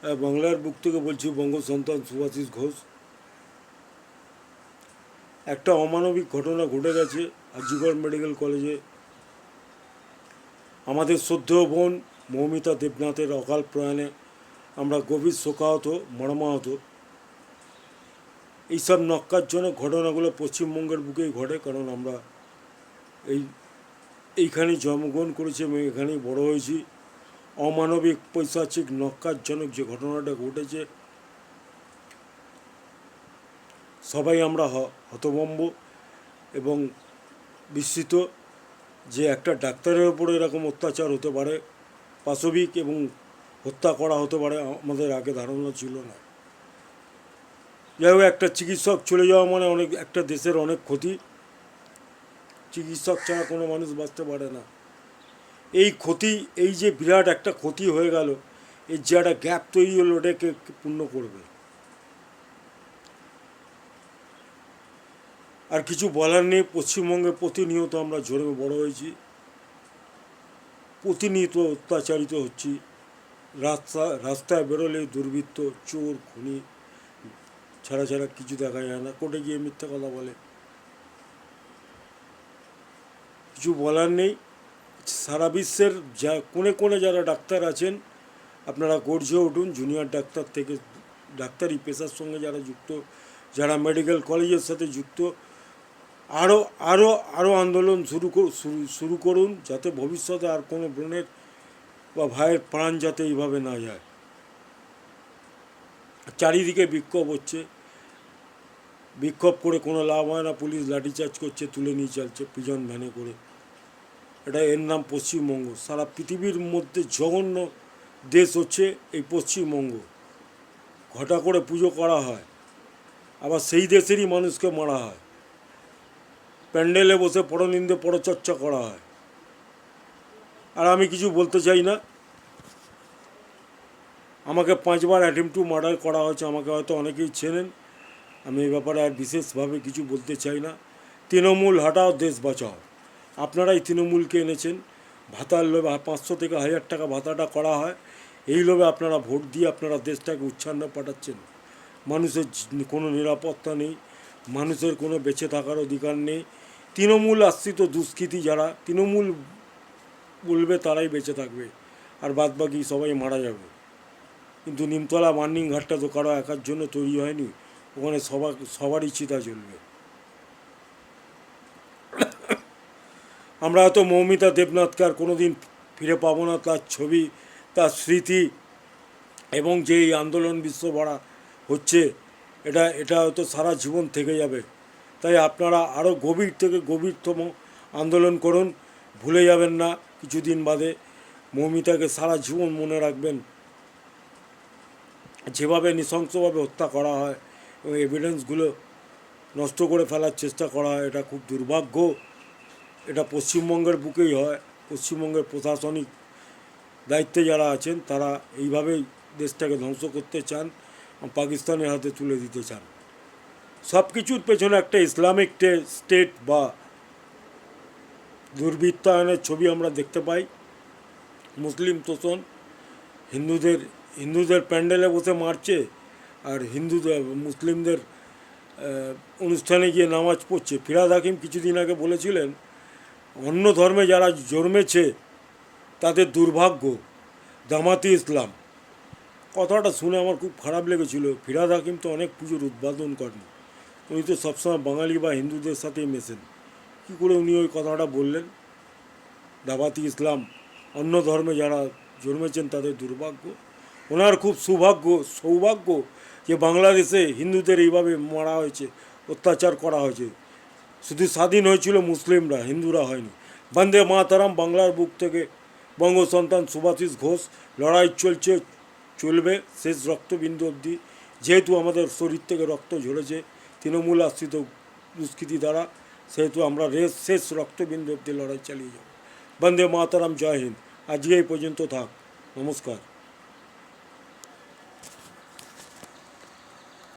বাংলার বুক থেকে বলছি, বঙ্গ সন্তান শুভাশিস ঘোষ। একটা অমানবিক ঘটনা ঘটে গেছে আজিগড় মেডিকেল কলেজে। আমাদের শ্রদ্ধেয় বোন মৌমিতা দেবনাথের অকাল প্রয়াণে আমরা গভীর শোকাহত, মর্মাহত। এইসব নক্কারজনক ঘটনাগুলো পশ্চিমবঙ্গের বুকেই ঘটে, কারণ আমরা এইখানেই জন্মগ্রহণ করেছি এবং এখানেই বড় হয়েছি। অমানবিক, পৈশাচিক, নক্কারজনক যে ঘটনাটা ঘটেছে, সবাই আমরা হতভম্ব এবং বিস্মিত যে একটা ডাক্তারের ওপরে এরকম অত্যাচার হতে পারে, পাশবিক এবং হত্যা করা হতে পারে, আমাদের আগে ধারণা ছিল না। যাই হোক, একটা চিকিৎসক চলে যাওয়া মানে একটা দেশের অনেক ক্ষতি। চিকিৎসক ছাড়া কোনো মানুষ বাঁচতে পারে না। এই ক্ষতি, এই যে বিরাট একটা ক্ষতি হয়ে গেল, এর যে একটা গ্যাপ তৈরি হলো, ওটাকে পূর্ণ করবে। আর কিছু বলার নেই। পশ্চিমবঙ্গে প্রতিনিয়ত আমরা ঝরে বড় হয়েছি, প্রতিনিয়ত অত্যাচারিত হচ্ছি। রাস্তায় বেরোলে দুর্বৃত্ত, চোর, খুনি ছাড়া কিছু দেখা যায় না। কোর্টে গিয়ে মিথ্যা কথা বলে। কিছু বলার নেই। সারা বিশ্বের কোণে কোণে যারা ডাক্তার আছেন, আপনারা গর্জে উঠুন। জুনিয়র ডাক্তার থেকে ডাক্তারি পেশার সঙ্গে যারা যুক্ত, যারা মেডিকেল কলেজের সাথে যুক্ত, আরও আরও আরও আন্দোলন শুরু করুন, যাতে ভবিষ্যতে আর কোনো বোনের বা ভাইয়ের প্রাণ যাতে এইভাবে না যায়। চারিদিকে বিক্ষোভ হচ্ছে, বিক্ষোভ করে কোনো লাভ হয় না। পুলিশ লাঠিচার্জ করছে, তুলে নিয়ে চলছে প্রিজন ভ্যানে করে। এর নাম পশ্চিমবঙ্গ। সারা পৃথিবীর মধ্যে জঘন্য দেশ হচ্ছে এই পশ্চিমবঙ্গ। ঘটা করে পুজো করা হয়, আবার সেই দেশেরই মানুষকে মারা হয়। প্যান্ডেলে বসে পরনিন্দে পরচর্চা করা হয়। আর আমি কিছু বলতে চাই না। আমাকে 5 বার অ্যাটেম্প টু মার্ডার করা হয়েছে। আমাকে হয়তো অনেকেই চেনেন। আমি এই ব্যাপারে আর বিশেষভাবে কিছু বলতে চাই না। তৃণমূল হটাও, দেশ বাঁচাও। আপনারাই তৃণমূলকে এনেছেন। ভাতার লোভে 500 থেকে 1000 টাকা ভাতাটা করা হয়। এই লোভে আপনারা ভোট দিয়ে আপনারা দেশটাকে উচ্ছন্নে পাঠাচ্ছেন। মানুষের কোনো নিরাপত্তা নেই, মানুষের কোনো বেঁচে থাকার অধিকার নেই। তৃণমূল আশ্রিত দুষ্কৃতী যারা, তৃণমূল বলবে তারাই বেঁচে থাকবে, আর বাদবাকি সবাই মারা যাবে। কিন্তু নিমতলা বার্নিং ঘাটটা তো কারো একার জন্য তৈরি হয়নি। ওখানে সবারই চিতা জ্বলবে। আমরা হয়তো মৌমিতা দেবনাথকে আর কোনো দিন ফিরে পাবো না। তার ছবি, তার স্মৃতি এবং যে এই আন্দোলন বিশ্বভরা হচ্ছে, এটা হয়তো সারা জীবন থেকে যাবে। তাই আপনারা আরও গভীর থেকে গভীরতম আন্দোলন করুন। ভুলে যাবেন না কিছুদিন বাদে মৌমিতাকে সারা জীবন মনে রাখবেন। যেভাবে নৃশংসভাবে হত্যা করা হয় এবং এভিডেন্সগুলো নষ্ট করে ফেলার চেষ্টা করা হয়, এটা খুব দুর্ভাগ্য। এটা পশ্চিমবঙ্গের বুকেই হয়। পশ্চিমবঙ্গের প্রশাসনিক দায়িত্বে যারা আছেন, তারা এইভাবেই দেশটাকে ধ্বংস করতে চান, পাকিস্তানের হাতে তুলে দিতে চান। সব কিছুর পেছনে একটা ইসলামিক স্টেট বা দুর্বৃত্তায়নের ছবি আমরা দেখতে পাই। মুসলিম তোষণ, হিন্দুদের প্যান্ডেলে বসে মারছে, আর মুসলিমদের অনুষ্ঠানে গিয়ে নামাজ পড়ছে। ফিরহাদ হাকিম কিছুদিন আগে বলেছিলেন, অন্য ধর্মে যারা জন্মেছে তাদের দুর্ভাগ্য, জামাতি ইসলাম। কথাটা শুনে আমার খুব খারাপ লেগেছিল। ফিরহাদ হাকিম তো অনেক পুজোর উদ্বোধন করেন, উনি তো সবসময় বাঙালি বা হিন্দুদের সাথেই মেশেন। কী করে উনি ওই কথাটা বললেন? দাওয়াতি ইসলাম, অন্য ধর্মে যারা জন্মেছেন তাদের দুর্ভাগ্য। ওনার খুব সৌভাগ্য যে বাংলাদেশে হিন্দুদের এইভাবে মারা হয়েছে, অত্যাচার করা হয়েছে। শুধু স্বাধীন হয়েছিল মুসলিমরা, হিন্দুরা হয়নি। বন্দে মাতারাম। বাংলার বুক থেকে বঙ্গ সন্তান শুভাশিস ঘোষ। লড়াই চলবে শেষ রক্তবিন্দু অবধি। যেহেতু আমাদের শরীর থেকে রক্ত ঝরেছে তৃণমূল আশ্রিত দুষ্কৃতি দ্বারা, সেহেতু আমরা শেষ রক্তবিন্দু অবধি লড়াই চালিয়ে যাব। বন্দে মাতারাম। জয় হিন্দ। আজকে এই পর্যন্ত থাক। নমস্কার।